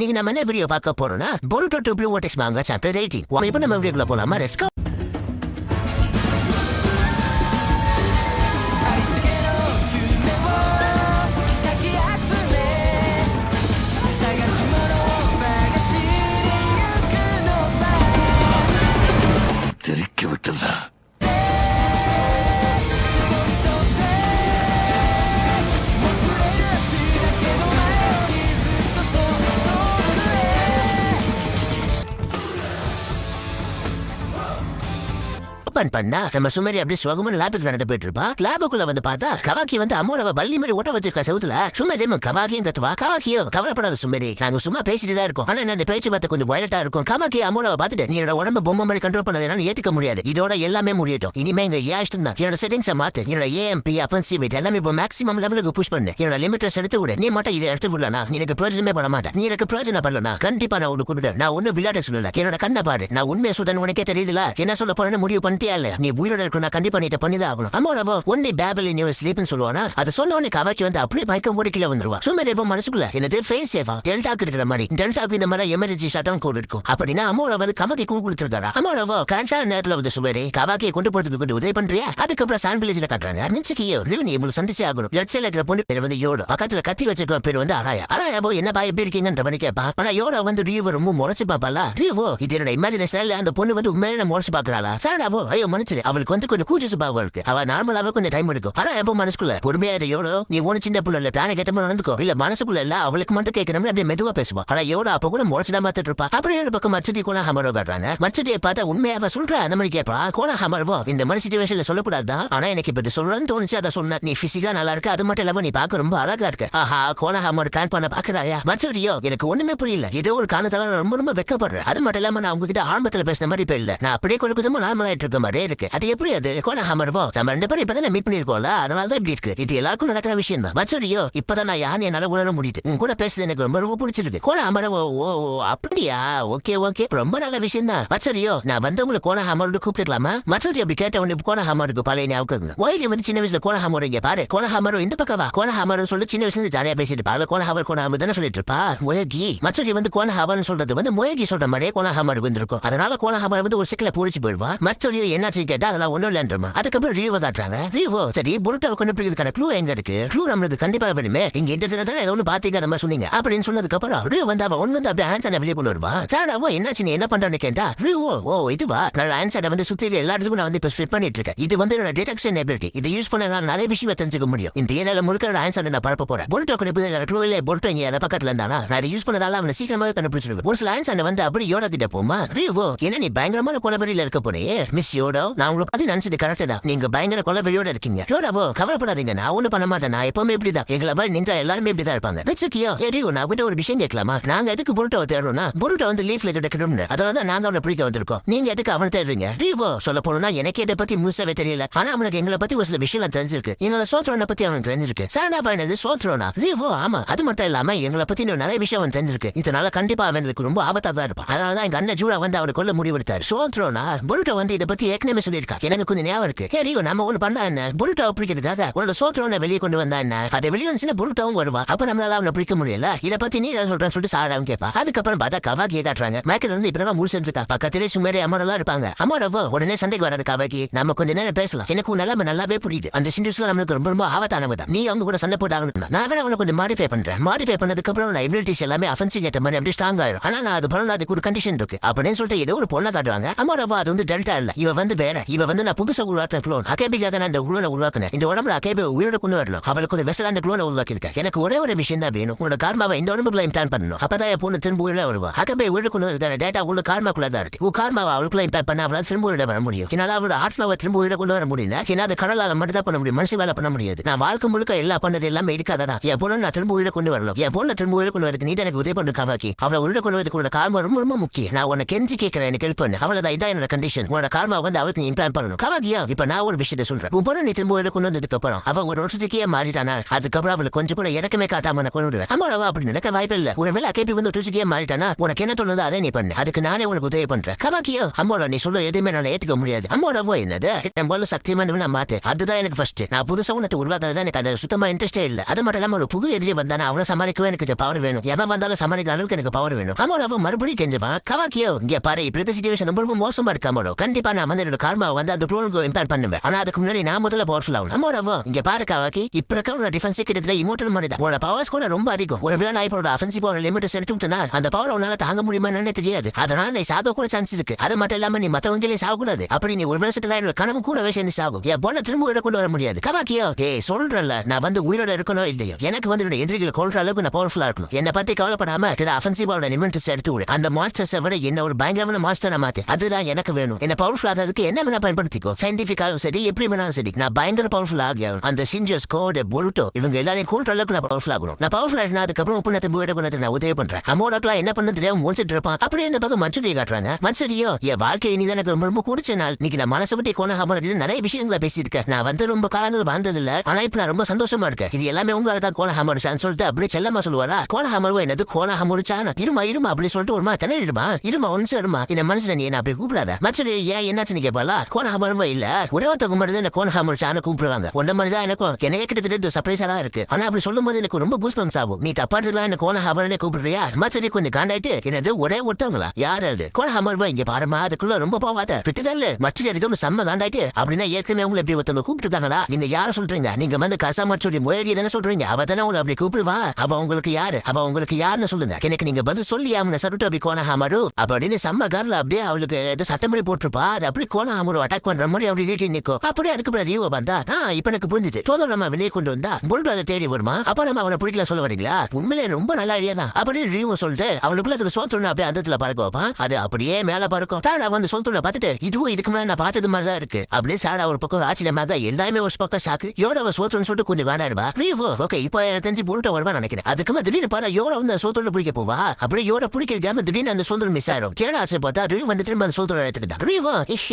நீங்க நம்ம என்ன வீடியோ பார்க்க போறோம்னா Boruto 2 Blue Vortex manga chapter 18. இப்போ நம்ம வீடியோக்குள்ள போலாமா? Let's go. தெரிக்க விட்டுறா. பண்ணா நம்ம சுமேரி அப்படியே சுகமான லேபுக்கு நடந்து போயிட்டு இருப்பா. லேபுக்குள்ள வந்து பார்த்தா கவாக்கி வந்து அம்மாவை பள்ளி மாதிரி ஓட்ட வச்சிருக்க செவுத்துல சுமேரியும் கவாக்கியும் கத்துவா. கவாக்கியோ கவலைப்படாத சுமேரி, நாங்க சும்மா பேசிட்டு தான் இருக்கோம். ஆனா இந்த பேச்சு பார்த்து கொஞ்சம் வயலட்டா இருக்கும். கவாக்கி அம்மாவை பார்த்துட்டு நீ என்னோட உடம்பு பொம்மை மாதிரி கண்ட்ரோல் பண்ணதுனால ஏத்துக்க முடியாது, இதோட எல்லாமே முடியட்டும். இனிமே எங்க இஷ்டம் தான். என்னோட செட்டிங்ஸை மாத்து, என்னோட ஏஎம்பி அப்பன்சி வெயிட் எல்லாமே இப்போ மேக்ஸிமம் லெவலுக்கு புஷ் பண்ணு. என்னோட லிமிட்டஸ் எடுத்து விடு. நீ மட்டும் இதை எடுத்து விடலனா நீ எனக்கு பிரயோஜனமே பண்ண மாட்டேன். நீ எனக்கு பிரயோஜனம் பண்ணலனா கண்டிப்பா நான் உனக்கு கொடுத்தேன். நான் ஒன்னும் விளையாட சொல்லல. என்னோட கண்ணை பாரு, நான் உண்மையை சொல்றேன்னு உனக்கே தெரியுதுல. என்ன சொல்ல போறேன்னு முடிவு பண்ணிட்டியா இல்ல? நீ உயிரோட நான் கண்டிப்பா நீ பண்ணிதான் ஆகணும். அம்மாவோ ஒன்லி பேபிள் இன் யுவர் ஸ்லீப்னு சொல்லுவானா. அதை சொன்ன உடனே கவாக்கி வந்து அப்படியே மயக்கம் போட்டு கீழே வந்துருவா. சுமேரி இப்போ மனசுக்குள்ள என்னது ஃபேஸ் சேஃபா டெல்டாக்கு இருக்கிற மாதிரி, டெல்டாக்கு இந்த மாதிரி எமர்ஜென்சி ஷாட்டம் கோட் இருக்கும். அப்படின்னா அம்மாவை வந்து கவாக்கி கூ கொடுத்துருக்காரா. அம்மாவோ கரெக்டான நேரத்தில் வந்து சுமேரி கவாக்கியை கொண்டு போறதுக்கு கொண்டு உதவி பண்றியா. அதுக்கப்புறம் சான் வில்லேஜ்ல காட்டுறாங்க. நிச்சயிக்கியோ நீ இவ்வளவு சந்திச்சே ஆகணும். லெஃப்ட் சைட்ல இருக்கிற பொண்ணு பேர் வந்து யோடோ, பக்கத்துல கத்தி வச்சிருக்க பேர் வந்து அராயா. அராயாபோ என்ன பா எப்படி இருக்கீங்கன்ற மாதிரி கேட்பா. ஆனா யோடோ வந்து ரியூவை ரொம்ப முறைச்சு பாப்பாளா. ரியூவோ இது என்னோட இமேஜினேஷன்ல அந்த பொண்ணு வந்து உண்மையில முறைச்சு பாக்குறாளா. சாடாவோ ஐயோ மனுச்சு அவளுக்கு வந்து கொஞ்சம் கூச்ச சுபாவம் இருக்கு. அவ நார்மலாவே கொஞ்சம் டைம் எடுக்கும். ஆனா எப்போ மனசுக்குள்ள பொறுமையா யோடோ நீ ஒன்னு சின்ன புள்ள பிளான கேட்ட மாதிரி நடந்துக்கோ. இல்ல மனசுக்குள்ள இல்ல அவளுக்கு மட்டும் கேட்கணும் அப்படியே மெதுவா பேசுவா. ஆனா யோடோ அப்ப கூட முறைச்சுதான் பார்த்துட்டு இருப்பா. அப்படியே ஒரு பக்கம் மச்சுதி கோனா ஹமரோ காட்டுறாங்க. மச்சுதியை பார்த்தா உண்மையாவ சொல்ற அந்த மாதிரி கேட்பா. கோனா ஹமரோ இந்த மாதிரி சிச்சுவேஷன்ல சொல்லக்கூடாதான். ஆனா எனக்கு இப்ப சொல்லணும்னு தோணுச்சு அதை சொன்ன. நீ பிசிக்கா நல்லா இருக்கு, அது மட்டும் இல்லாம நீ பார்க்க ரொம்ப அழகா இருக்கு. ஆஹா கோனா ஹமர் கான் பண்ண பாக்குறாயா. மச்சுதியோ எனக்கு ஒண்ணுமே புரியல, ஏதோ ஒரு காரணத்தால ரொம்ப ரொம்ப வெக்கப்படுறேன். அது மட்டும் இல்லாம நான் உங்ககிட்ட ஆரம்பத்துல பேசின மாதிரி இப்ப இல்ல. நான் அப்படியே கொஞ்சம் நார்மலாயிட்டு இருக்க மாதிரி இருக்கு. அது எப்படி அது கோனா ஹமர்வோ நம்ம ரெண்டு பேரும் இப்பதான் மீட் பண்ணிருக்கோம்ல, அதனாலதான் இப்படி இருக்கு. இது எல்லாருக்கும் நடக்கிற விஷயம் தான். மச்சரியோ இப்பதான் நான் யாரு என்னால உணர முடியுது. உன் கூட பேசுறது எனக்கு ரொம்ப ரொம்ப பிடிச்சிருக்கு. கோனா ஹமரவோ ஓ அப்படியா ஓகே ஓகே ரொம்ப நல்ல விஷயம் தான். மச்சரியோ நான் வந்து உங்களுக்கு கோனா ஹமரோடு கூப்பிட்டுக்கலாமா. மச்சரி அப்படி கேட்ட உடனே கோனா ஹமருக்கு பழைய ஞாபகம். ஓய்வு வந்து சின்ன வயசுல கோனா ஹமர் இங்க பாரு, கோனா ஹமரோ இந்த பக்கவா. கோனா ஹமர் சொல்லி சின்ன வயசுல ஜாலியா பேசிட்டு பாரு. கோனா ஹமர் தானே சொல்லிட்டு இருப்பா. மொயகி மச்சரி வந்து கோனா ஹமர்னு சொல்றது வந்து மொயகி சொல்ற மாதிரியே கோனா ஹமர் வந்திருக்கும். அதனால கோனா ஹமர் வந்து ஒரு சிக்கல பூரிச்சு போயிடுவா. மச்சரியோ என்னாச்சு கேட்டா அதெல்லாம் ஒன்னும் இல்லன்றமா. அதுக்கப்புறம் ரியூவை காட்டுறாங்க. ரியூவோ சரி புருட்டாவை கண்டுபிடிக்கிறதுக்கான க்ளூ எங்க இருக்கு? க்ளூ நம்மளுக்கு கண்டிப்பா வேணுமே. இங்க இந்த ஏதோ ஒன்று பாத்தீங்க அந்த மாதிரி சொன்னீங்க அப்படின்னு சொன்னதுக்கு அப்புறம் ரியூ வந்து அவன் ஒன்று வந்து அப்படியே ஆன்சரை வெளியே கொண்டு வருவா. சாடாவோ என்னாச்சு நீ என்ன பண்றேன்னு கேட்டா ரியூவோ ஓ இதுவா நான் ஆன்சரை வந்து சுத்தி எல்லா இடத்துக்கும் நான் வந்து இப்போ ஸ்பிட் பண்ணிட்டு இருக்கேன். இது வந்து என்னோட டிடெக்ஷன் எபிலிட்டி. இதை யூஸ் பண்ண நான் நிறைய விஷயம் தெரிஞ்சுக்க முடியும். இந்த ஏரியால முழுக்க ஆன்சரை நான் பரப்ப போறேன். புருட்டோ கண்டுபிடிக்கிற க்ளூ இல்ல புருட்டோ இங்க அந்த பக்கத்துல இருந்தானா நான் இதை யூஸ் பண்ணதால அவனை சீக்கிரமாவே கண்டுபிடிச்சிருவேன். ஒரு சில ஆன்சரை வந்து அப்படி யோடா கிட்ட போமா. ரியூவோ என்ன நீ பயங்கரமான கொலபெரியில இருக்க போறே மிஸ் யோடோ. நான் உங்களை பத்தி நினைச்சது கரெக்ட் தான். நீங்க பயங்கர கொலபெரியோட இருக்கீங்க. யோடாவோ கவலைப்படாதீங்க, நான் ஒண்ணு பண்ண மாட்டேன். நான் எப்பவுமே இப்படிதான். எங்களை மாதிரி நின்றா எல்லாருமே இப்படிதான் இருப்பாங்க. வெச்சுக்கியோ ஏரியோ நான் கிட்ட ஒரு விஷயம் கேட்கலாமா. நாங்க எதுக்கு புருட்டோ தேடுறோம்னா புருட்டோ வந்து லீஃப்ல எடுக்கணும்னு, அதனால நாங்க அவனை பிடிக்க வந்திருக்கோம். நீங்க எதுக்கு அவனை தேடுறீங்க? ரியூவோ சொல்ல போனா எனக்கு இதை பத்தி முழுசாவே தெரியல. ஆனா அவனுக்கு எங்களை பத்தி ஒரு சில விஷயம் தெரிஞ்சிருக்கு. எங்களை சோத்ரோனை பத்தி அவனுக்கு தெரிஞ்சிருக்கு. சாரா பயனது சோத்ரோனா ரியூவோ ஆமா. அது மட்டும் இல்லாம எங்களை பத்தி நிறைய விஷயம் அவன் தெரிஞ்சிருக்கு. இதனால கண்டிப்பா அவனுக்கு ரொம்ப ஆபத்தா தான் இருப்பான். அதனாலதான் எங்க அண்ணன் ஜூரா வந்து அவனை கொல்ல முடிவெடுத்தாரு. சோத்ரோனா புருட்டோ வந்து இதை பத்தி ஏற்கனவே சொல்லியிருக்கா. எனக்கு கொஞ்சம் ஞாபகம் இருக்கு. ரியூ நம்ம ஒண்ணு பண்ணா என்ன புருட்டோ பிடிக்கிறதுக்காக உன்னோட சோத்ரோனை வெளியே கொண்டு வந்தா என்ன, அதை வெளியே வந்து புருட்டாவும் வருவா. அப்ப நம்மளால அவனை பிடிக்க முடியல. இதை பத்தி நீ சொல்றேன்னு சொல்லிட்டு சாராவும் கேட்பா. அதுக்கப்புறம் பார்த்தா கவாக்கியை காட்டுறாங்க. மேக்கல இருந்து இப்பதான் முடிச்சிருக்கா. பக்கத்திலே சுமேரி அமரெல்லாம் இருப்பாங்க. அமரவோ உடனே சண்டைக்கு வராது கவாக்கி. நம்ம கொஞ்ச நேரம் பேசலாம். எனக்கு நிலைமை நல்லாவே புரியுது. அந்த சிண்டிஸ்ல நம்மளுக்கு ரொம்ப ரொம்ப ஆபத்தானவதான். நீ அவங்க கூட சண்டை போட்டாங்கன்னு நான் வேற அவனை கொஞ்சம் மாடிஃபை பண்றேன். மாடிஃபை பண்ணதுக்கு அப்புறம் நான் எபிலிட்டிஸ் எல்லாமே அஃபென்சிவ் ஏற்ற மாதிரி அப்படி ஸ்ட்ராங் ஆயிரும். ஆனா நான் அது பண்ணணும், அதுக்கு ஒரு கண்டிஷன் இருக்கு அப்படின்னு சொல்லிட்டு ஏதோ ஒரு பொண்ணை காட்டுவாங்க. அமரவோ அது வந்து டெல்டா இல்ல, இவ வந்து வேற. இவ வந்து நான் புதுசா உருவாக்கின குளோன். அகேபிக்காக நான் இந்த குளோனை உருவாக்குனேன். இந்த உடம்புல அகேபி உயிரோட கொண்டு வரணும். அவளுக்கு ஒரு வெசல் அந்த குளோனை உருவாக்கிருக்கேன். எனக்கு ஒரே ஒரு விஷயம் தான் வேணும். உன்னோட கார்மாவை இந்த உடம்புக்குள்ள இம்ப்ளான் பண்ணணும். அப்பதான் என் பொண்ணு திரும்ப உயிரோட வருவா. அகேபி உயிரோட கொண்டு வர டேட்டா உள்ள கார்மாக்குள்ள தான் இருக்கு. கார்மாவை அவளுக்குள்ள இம்ப்ளான் பண்ண அவளால் திரும்ப உயிரோட வர முடியும். என்னால அவளோட ஆத்மாவை திரும்ப உயிரோட கொண்டு வர முடியல. ஏன்னா அது கடலால மட்டும் தான் பண்ண முடியும், மனுஷ வேலை பண்ண முடியாது. நான் வாழ்க்கை முழுக்க எல்லா பண்ணது எல்லாமே இருக்காதான். என் பொண்ணு நான் திரும்ப உயிரோட கொண்டு வரணும். என் பொண்ணு திரும்ப உயிரோட கொண்டு வரக்கு நீ எனக்கு உதவி பண்ணு கவாக்கி. அவளை உயிரோட கொண்டு வரதுக்கு கார்மா ரொம்ப ரொம்ப முக்கியம். நான் உன்னை கெஞ்சி கேட்கிறேன், எனக்கு ஹெல்ப் பண்ணு. அவ்வளவுதான், இதான் என்னோட கண்டிஷன். உன்னோட கார்மா வந்து அவளுக்கு இம்ப்ளான் பண்ணணும். கவாக்கியா இப்ப நான் ஒரு விஷயத்த சொல்றேன். உன் பொண்ணு நீ திரும்ப கொண்டு வந்ததுக்கு அப்புறம் அவ ஒரு வருஷத்துக்கே மாறிட்டானா, அதுக்கப்புறம் அவளுக்கு கொஞ்சம் கூட இறக்கமே காட்டாம நான் கொண்டு விடுவேன். அம்மாவா அப்படி நடக்க வாய்ப்பு இல்ல. ஒருவேளை அக்கேபி வந்து வருஷத்துக்கே மாறிட்டானா உனக்கு என்ன தோணுதோ அதை நீ பண்ணு. அதுக்கு நானே உனக்கு உதவி பண்றேன். கவாக்கியோ அம்மாவோட நீ சொல்ல எதுவுமே நான் ஏத்துக்க முடியாது. அம்மாவோட என்னது என் போல சக்திமான நான் மாத்து. அதுதான் எனக்கு ஃபர்ஸ்ட். நான் புதுசா உனக்கு உருவாக்குறதுதான் எனக்கு அது சுத்தமா இன்ட்ரெஸ்டே இல்ல. அது மட்டும் இல்லாம ஒரு புது எதிரி வந்தானா அவனை சமாளிக்கவே எனக்கு பவர் வேணும். எவன் வந்தாலும் சமாளிக்கிற அளவுக்கு எனக்கு பவர் வேணும். அம்மாவோட மறுபடியும் தெரிஞ்சுப்பான். கவாக்கியோ இங்க பாரு, இப்படி சிச்சுவேஷன் ரொம்ப மோசமா இருக்கு. அம்மாவோட கண்டிப்பா நான் வந்து என்னோட கார்மா வந்து அந்த குளோனுக்கு இம்ப்ளான் பண்ணுவேன். ஆனா அதுக்கு முன்னாடி நான் முதல்ல பவர்ஃபுல் ஆகணும். அம்மாவோட இங்க பாரு கவாக்கி, இப்ப இருக்க ஒரு டிஃபென்ஸ் கிட்டத்தட்ட இமோட்டல் மாதிரி தான். உன்னோட பவர்ஸ் கூட ரொம்ப அதிகம். ஒரு வேளை நான் இப்போ அஃபென்சிவ் பவர் லிமிட் செட் விட்டனா அந்த பவர் உன்னால தாங்க முடியுமான்னு தெரியாது. அதனால நீ சாக கூட சான்ஸ் இருக்கு. அது மட்டும் இல்லாம நீ மத்தவங்களையும் சாகக்கூடாது. அப்படி நீ ஒரு நிமிஷத்துல என்னோட கனவு கூடவே சேர்ந்து சாகும். என் பொண்ணை திரும்ப உயிரை கொண்டு வர முடியாது. கவாக்கியோ சொல்றல, நான் வந்து உயிரோட இருக்கணும் இல்லையோ, எனக்கு வந்து என்னோட எதிரிகளை கொள்ற அளவுக்கு நான் பவர்ஃபுல்லா இருக்கணும். என்னை பத்தி கவலைப்படாம அஃபென்சிவ் லிமிட்ஸ் எடுத்து விடு. அந்த மாஸ்டர்ஸை விட என்ன ஒரு பயங்கரமான மாஸ்டர் மாத்து. அதுதான் எனக்கு வேணும். என்ன பவர்ஃபுல் ஆகிறதுக்கு என்ன வேணா பயன்படுத்திக்கோ. சயின்டிபிக்காகவும் சரி எப்படி வேணாலும் சரி நான் பயங்கர பவர்ஃபுல் ஆகியும். அந்த சிஞ்சஸ் கோட் பொருட்டோ இவங்க எல்லாரையும் கொள்ற அளவுக்கு நான் பவர்ஃபுல் ஆகணும். நான் பவர்ஃபுல் ஆகினா அதுக்கப்புறம் உப்புனத்தை வீட கொண்டு நான் உதவி பண்றேன். அமோடக்கெல்லாம் என்ன பண்ண தெரியாம முடிச்சிட்டு இருப்பான். அப்படியே இந்த பக்கம் மச்சடியை காட்டுறாங்க. மச்சடியோ என் வாழ்க்கை இனிதான் எனக்கு ரொம்ப ரொம்ப குடிச்ச நாள். இன்னைக்கு நான் மனசை விட்டு கோணஹாமரில் நிறைய விஷயங்களை பேசியிருக்கேன். நான் வந்து ரொம்ப காலங்கள் வாழ்ந்ததில்ல. ஆனா இப்ப நான் ரொம்ப சந்தோஷமா இருக்கேன். இது எல்லாமே உங்களால தான் கோணஹாமரிச்சான்னு சொல்லிட்டு அப்படியே செல்லமா சொல்லுவாரா. கோணஹாமருவா என்னது கோணஹாமரிச்சான் இருமா இருமா அப்படி சொல்லிட்டு ஒருமா திணறிடுமா. இருமா ஒன்சு இருமா என்ன மனசுல நீ என்ன அப்படி கூப்பிடாத. மச்சடி ஏன் என்னாச்சுன்னு கேட்பாளா. கோணஹாமருவா இல்ல உறவத்தவங்க மாதிரி என்ன கோணஹாமரிச்சான்னு கூப்பிடுவாங்க. ஒன்ன மாதிரிதான் எனக்கும் எனக்கு கிட்டத்தட்ட சர்ப்ரைஸா தான் இருக்கு. ஆனா அப்படி சொல்லும் போது எனக்கு ரொம்ப கூஸ்பம்ஸ் ஆகும். நீ தப்பா இருக்கலாம் என்ன கோணஹாமரனே கூப்பிடுறியா. மச்சடி கொஞ்சம் காண்டாயிட்டு என்னது ஒரே ஒருத்தவங்களா யார் அது கோணஹாமருவா இங்க பாருமா அதுக்குள்ள ரொம்ப போவாத விட்டுதல்ல. மச்சடி அதுக்கு செம்ம காண்டாயிட்டு அப்படின்னா ஏற்கனவே உங்களை எப்படி ஒருத்தவங்க கூப்பிட்டுருக்காங்களா. நீங்க யார சொல்றீங்க. நீங்க வந்து கசாமச்சோடி முயற்சி தானே சொல்றீங்க. அவ தானே உங்களை அப்படி கூப்பிடுவா. அவ உங்களுக்கு யாரு. அவ உங்களுக்கு யாருன்னு சொல்லுங்க. எனக்கு நீங்க பதில் சொல்லி அவனை சருட்டு அப்படி கோணஹாமரு அப்படின்னு செம்ம கார்ல அப்படியே அவளுக்கு ஏதோ சட்டமொழி போட்டிருப்பா. அது அப்படி கோணஹாமரு அட்டாக் பண்ற மாதிரி அப்படி வீட்டு நிற்கும். அப்படியே அதுக்கு பிறகு ரியூ வந்தா இப்ப எனக்கு புரிஞ்சுது. சோதர் நம்ம வெளியே கொண்டு வந்தா புல்டு அதை தேடி வருமா. அப்ப நம்ம அவனை பிடிக்கல சொல்ல வரீங்களா. உண்மையிலே ரொம்ப நல்ல ஐடியா தான். அப்படியே ரியூ சொல்லிட்டு அவனுக்குள்ள அதுல சோத்துன்னு அப்படியே அந்த பறக்க வைப்பான். அது அப்படியே மேல பறக்கும். தாடா வந்து சோத்துல பார்த்துட்டு இதுவும் இதுக்கு மேல நான் பார்த்தது மாதிரி தான் இருக்கு அப்படியே சாடா ஒரு பக்கம் ஆச்சரியமா தான் எல்லாமே ஒரு பக்கம் சாக்கு. யோட சோத்துன்னு சொல்லிட்டு கொஞ்சம் காண்டாடுவா. ரியூ ஓகே இப்போ எனக்கு தெரிஞ்சு புல்ட்ட வருவா நினைக்கிறேன். அதுக்கு திடீர்னு பார்த்தா யோட வந்து சோத்துல பிடிக்க போவா. அப்படியே யோட பிடிக்காம திடீர்னு அந்த சோதனை மிஸ் ஆயிரும். கேடா ஆச்சு பார்த்தா ரியூ வந்து திரும்ப அந்த சோதனை எடுத்துக்கிட்டான். ரியூ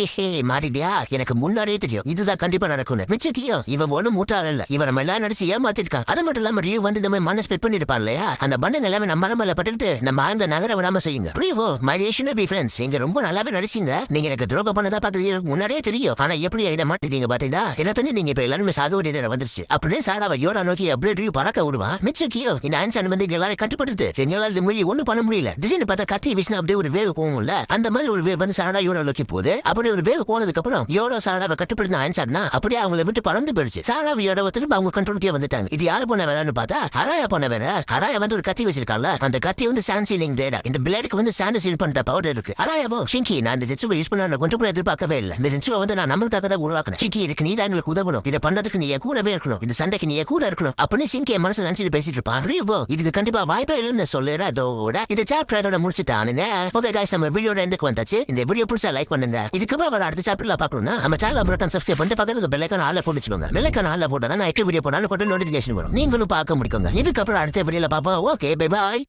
மாட்டிட்டியா எனக்கு முன்னாடியே தெரியும் இதுதான் கண்டிப்பா நடக்கும். மிச்சக்கியோ இவன் ஒண்ணும் மூட்டாள் இல்ல. இவன் நம்ம எல்லாம் நடிச்சு ஏமாத்திருக்கான். அது மட்டும் இல்லாம ரியூ வந்து இந்த மாதிரி மண்ணை ஸ்பெட் பண்ணிருப்பான் இல்லையா. அந்த பண்ணை எல்லாமே நம்ம மேல பட்டுட்டு நம்ம ஆழ்ந்த நகர விடாம செய்யுங்க. ரியூ மை ரிலேஷன் பி ஃப்ரெண்ட்ஸ் நீங்க ரொம்ப நல்லாவே நடிச்சீங்க. நீங்க எனக்கு துரோகம் பண்ணதா பாக்குறீங்க முன்னாடியே தெரியும். ஆனா எப்படி இட மாட்டீங்க பாத்தீங்களா. என்ன தெரிஞ்சு நீங்க இப்ப எல்லாருமே சாக வேண்டிய வந்துருச்சு. அப்படியே சாராவை யோரா நோக்கி அப்படியே ரியூ பறக்க விடுவான். மிச்சக்கியோ இந்த ஆன்சர் வந்து எல்லாரும் கட்டுப்படுத்து எங்களால மொழி ஒண்ணும் பண்ண முடியல. திடீர்னு பார்த்தா கத்தி விஷ்ணு அப்படியே ஒரு வேவு கோவம் இல்ல அந்த மாதிரி ஒரு வேவ் வந்து சாரடா யோரா நோக்கி போகுது. அப்படி ஒரு வேவ் போனதுக்கு அப்புறம் யோரா சாரடாவை கட்டுப்படுத்த ஆன்சர்னா அப்படியே அவங்களை விட்டு பறந்து போயிடுச்சு. சாரா யோரா திரும்ப அவங்க கண்ட்ரோலுக்கே வந்துட்டாங்க. இது யாரு போன வேலைன்னு பார்த்தா ஹராயா போன வேலை. ஹராயா வந்து ஒரு கத்தி வச்சிருக்காங்க. அந்த கத்தி வந்து சாண்ட் சீலிங் பிளேடா. இந்த பிளேடுக்கு வந்து சாண்ட் சீல் பண்ற பவர் இருக்கு. ஹராயாவோ ஷிங்கி நான் இந்த ஜெட்சுவை யூஸ் பண்ண கொஞ்சம் கூட எதிர்பார்க்கவே இல்லை. இந்த ஜெட்சுவை வந்து நான் நம்மளுக்காக தான் உருவாக்கணும். ஷிங்கி இதுக்கு நீ தான் எங்களுக்கு உதவணும். இதை பண்றதுக்கு நீ கூடவே இருக்கணும். இந்த சண்டைக்கு நீ கூட இருக்கணும் அப்படின்னு ஷிங்கி என் மனசு நினைச்சிட்டு பேசிட்டு இருப்பான். ரியூவோ இதுக்கு கண்டிப்பா வாய்ப்பே இல்லைன்னு சொல்லுறேன். அதோட இந்த சாப்டர் அதோட முடிச்சுட்டானுங்க. ஓகே गाइस நம்ம வீடியோட எண்டுக்கு வந்தாச்சு. இந்த வீடியோ பிடிச்சா லைக் பண்ணுங்க. இதுக்கப்புறம் வர அடுத்த சாப்டர்ல பார்க்கணும்னா நம்ம சேனலை மறக்காம சப்ஸ்கிரைப் பண்ணிட்டு பக்கத்துல பெல் ஐகான் ஆல்ல போட்டு வச்சுக்கோங்க. பெல் ஐகான் ஆல்ல போட்டா நான் வீடியோ போனாலும் கூட நோட்டிஃபிகேஷன் வரும். நீங்களும் பார்க்க முடியுங்க. இதுக்கப்புறம் அடுத்த வீடியோல பாப்போம். Okay bye by.